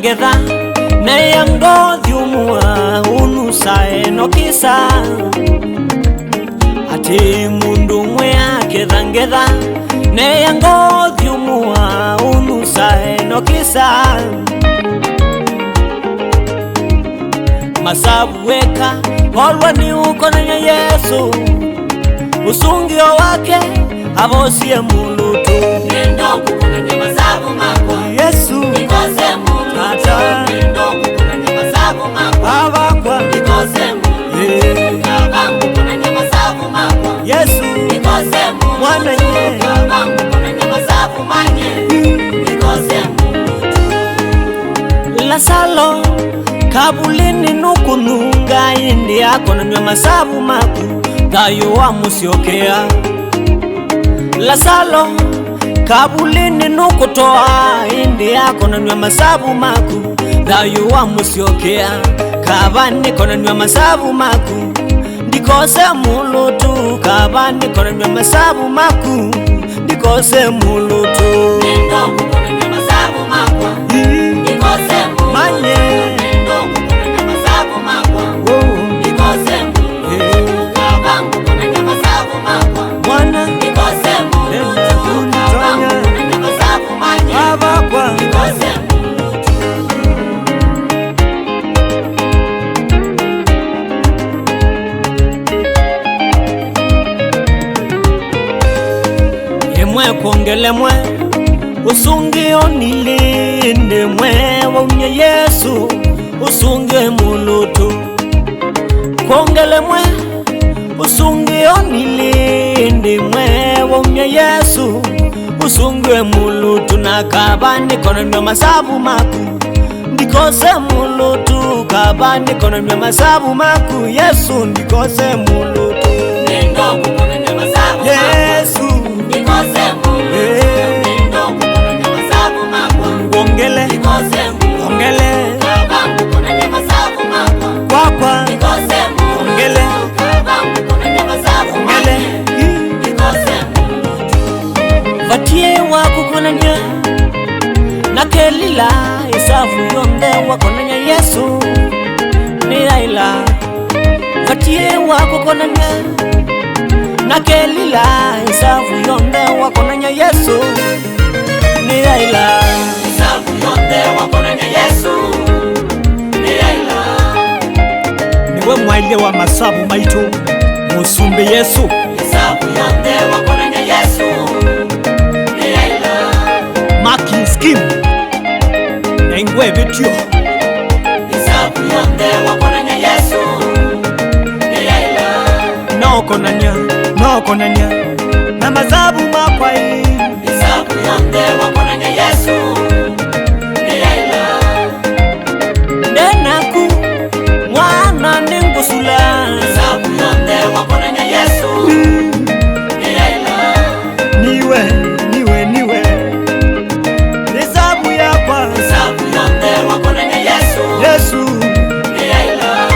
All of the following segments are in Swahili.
ngetha neya ngothi umua unusae no kisa ati mundu mwe aketha ngetha neya ngothi umua unusae no kisa masabu weka olwa ni ukonanya Yesu usungio wake avosie mulutu nendo kukonanya masabu mako Yesu nikose mulutu nendo kukonanya masabu mako avakwa nikose mulutu kabangu kukonanya masabu mako Yesu nikose mulutu mwana nye kabangu kukonanya masabu manye nikose mulutu Lasalo kabulini nukununga indi yako na masabu maku thayo wa musiokea Lasalo kabulini nukutoa indi yako na masabu maku thayo wa musiokea kabani kona nywa masabu maku ndikose mulutu kabani kona nywa masabu maku ndikose mulutu nendo kukonanya masabu mako nikose mulutu manye mwana avakwa yemwe kuongelemwe usungio nilinde mwe waunye Yesu usunge mulutu kuongelemwe usungio nilinde mwe waunye Yesu usunge mulutu na kabani kona masabu maku ndikose mulutu kabani kona masabu maku Yesu ndikose mulutu nendo kukonanya masabu Yesu nikose mulutu nendo kukonanya masabu mako kuongele nikose mulutu ongele kabangu kukonanya masabu mako kwakwa nikose mulutu ongele kabangu kukonanya masabu ongele mako nikose mulutu vatie wakukonanya na kelila isafu yonde wakonanya Yesu ni aila vatie wakukonanya na kelila isafu yonde wakonanya Yesu ni aila isafu yonde wakonanya Yesu ni aila niwe mwaile wa masabu maitu musumbe Yesu isafu yonde wakonanya Yesu ni aila maki skim na ingwe vitio isafu yonde wakonanya Yesu ni aila nokonanya na masabu makwai isafu yonde wakonanya Yesu ni aila ndenaku mwana ningusula isafu yonde wakonanya Yesu ni aila niwe nisabu yakwa isafu yonde wakonanya Yesu ni aila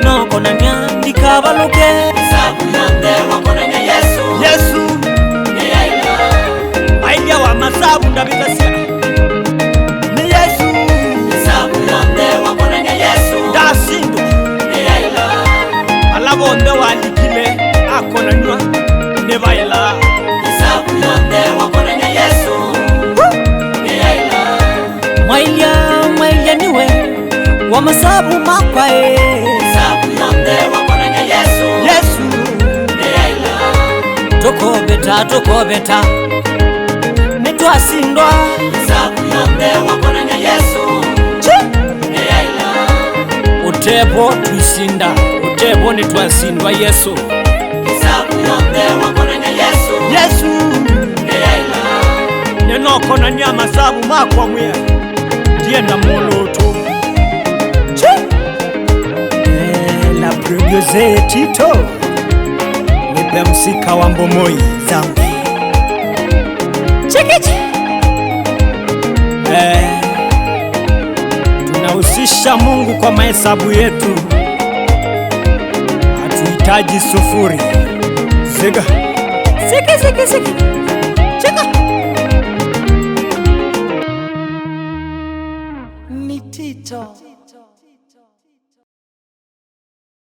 nokonanya ndikabaluke isafu yonde wakonanya Yesu ni aila mailia wa masabu ndabitasia ni Yesu isafu yonde wakonanya Yesu ndasindwa ni aila alabonde walikile akonanywa nebaila isafu yonde wakonanya Yesu ni aila mailia niwe wa masabu makwae isafu yonde wakonanya Yesu ni aila tokobeta nitwasindwa isafu yonde wakonanya Yesu ni aila utebo twisinda utebo nitwasindwa Yesu isafu yonde wakonanya Yesu ni aila nenokonania masabu makwa mwya ndienda mulutu la previoze Tito nipe msika wa mbomoi zangu chikichi tunahusisha Mungu kwa mahesabu yetu, hatuhitaji sufuri. Ziga siki chika Tito.